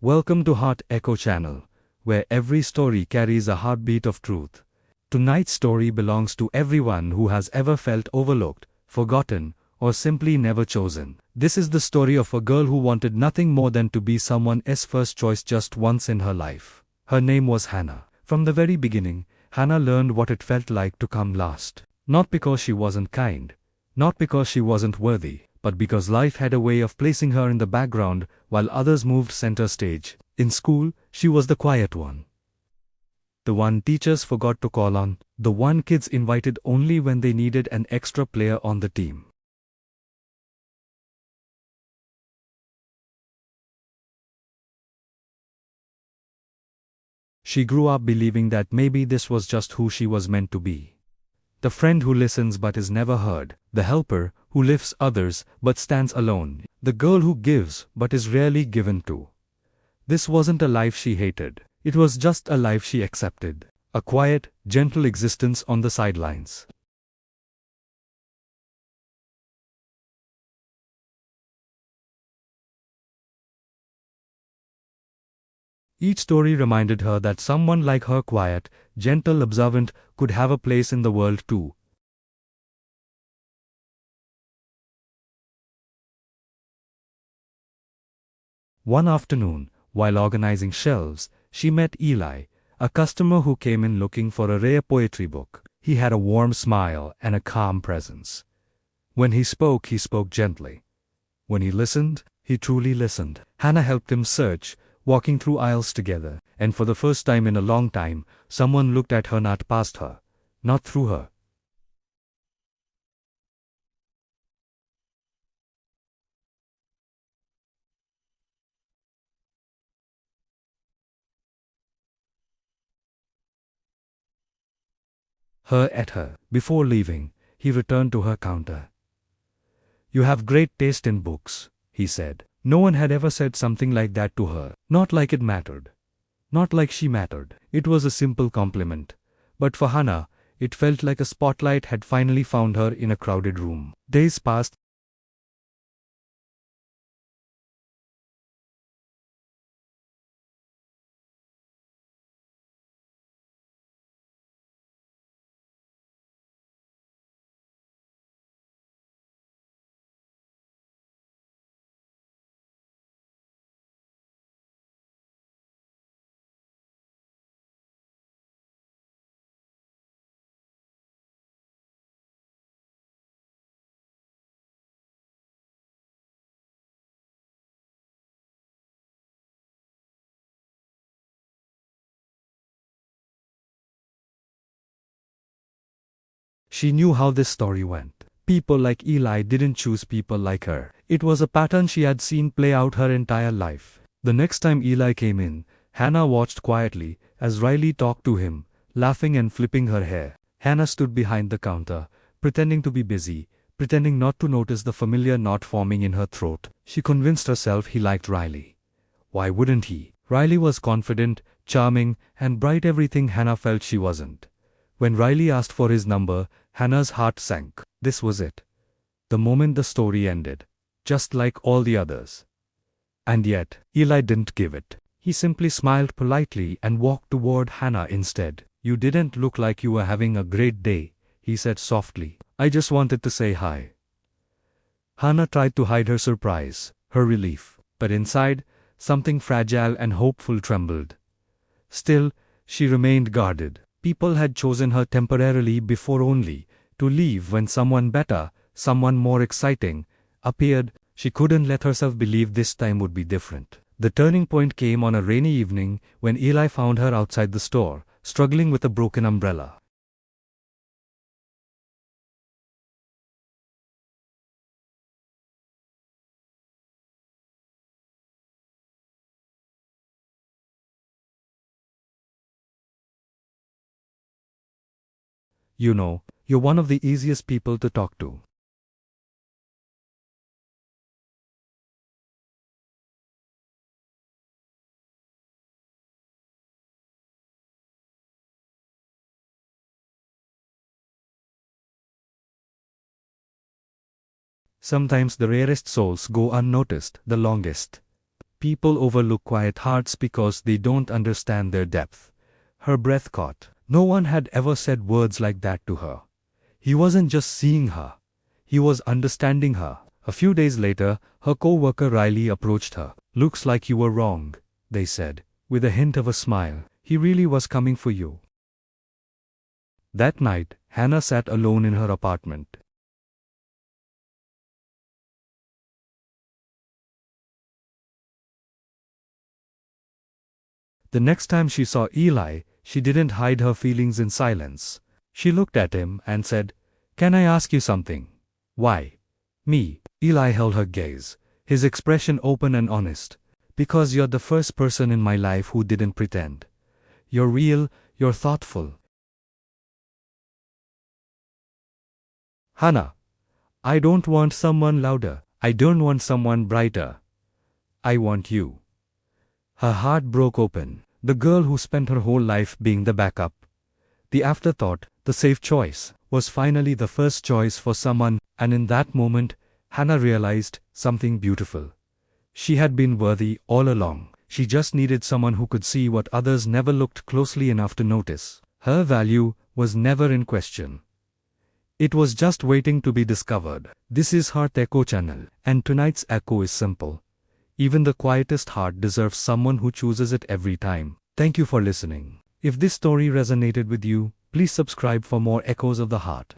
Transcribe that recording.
Welcome to Heart Echo Channel, where every story carries a heartbeat of truth. Tonight's story belongs to everyone who has ever felt overlooked, forgotten, or simply never chosen. This is the story of a girl who wanted nothing more than to be someone's first choice just once in her life. Her name was Hannah. From the very beginning, Hannah learned what it felt like to come last. Not because she wasn't kind, not because she wasn't worthy, but because life had a way of placing her in the background while others moved center stage. In school, she was the quiet one. The one teachers forgot to call on, the one kids invited only when they needed an extra player on the team. She grew up believing that maybe this was just who she was meant to be. The friend who listens but is never heard, the helper who lifts others but stands alone, the girl who gives but is rarely given to. This wasn't a life she hated, it was just a life she accepted, a quiet, gentle existence on the sidelines. Each story reminded her that someone like her, quiet, gentle, observant, could have a place in the world too. One afternoon, while organizing shelves, she met Eli, a customer who came in looking for a rare poetry book. He had a warm smile and a calm presence. When he spoke gently. When he listened, he truly listened. Hannah helped him search, walking through aisles together, and for the first time in a long time, someone looked at her, not past her, not through her. Her at her. Before leaving, he returned to her counter. "You have great taste in books," he said. No one had ever said something like that to her. Not like it mattered. Not like she mattered. It was a simple compliment. But for Hannah, it felt like a spotlight had finally found her in a crowded room. Days passed. She knew how this story went. People like Eli didn't choose people like her. It was a pattern she had seen play out her entire life. The next time Eli came in, Hannah watched quietly as Riley talked to him, laughing and flipping her hair. Hannah stood behind the counter, pretending to be busy, pretending not to notice the familiar knot forming in her throat. She convinced herself he liked Riley. Why wouldn't he? Riley was confident, charming, and bright, everything Hannah felt she wasn't. When Riley asked for his number, Hannah's heart sank. This was it. The moment the story ended. Just like all the others. And yet, Eli didn't give it. He simply smiled politely and walked toward Hannah instead. "You didn't look like you were having a great day," he said softly. "I just wanted to say hi." Hannah tried to hide her surprise, her relief. But inside, something fragile and hopeful trembled. Still, she remained guarded. People had chosen her temporarily before, only to leave when someone better, someone more exciting, appeared. She couldn't let herself believe this time would be different. The turning point came on a rainy evening when Eli found her outside the store, struggling with a broken umbrella. "You know, you're one of the easiest people to talk to." Sometimes the rarest souls go unnoticed, the longest. people overlook quiet hearts because they don't understand their depth. Her breath caught. No one had ever said words like that to her. He wasn't just seeing her. He was understanding her. A few days later, her co-worker Riley approached her. "Looks like you were wrong," they said, with a hint of a smile. "He really was coming for you." That night, Hannah sat alone in her apartment. The next time she saw Eli, she didn't hide her feelings in silence. She looked at him and said, "Can I ask you something?" "Why?" "Me." Eli held her gaze, his expression open and honest. "Because you're the first person in my life who didn't pretend. You're real, you're thoughtful." "Hannah, I don't want someone louder. I don't want someone brighter. I want you." Her heart broke open. The girl who spent her whole life being the backup, the afterthought, the safe choice, was finally the first choice for someone, and in that moment, Hannah realized something beautiful. She had been worthy all along. She just needed someone who could see what others never looked closely enough to notice. Her value was never in question. It was just waiting to be discovered. This is Heart Echo Channel, and tonight's echo is simple. Even the quietest heart deserves someone who chooses it every time. Thank you for listening. If this story resonated with you, please subscribe for more echoes of the heart.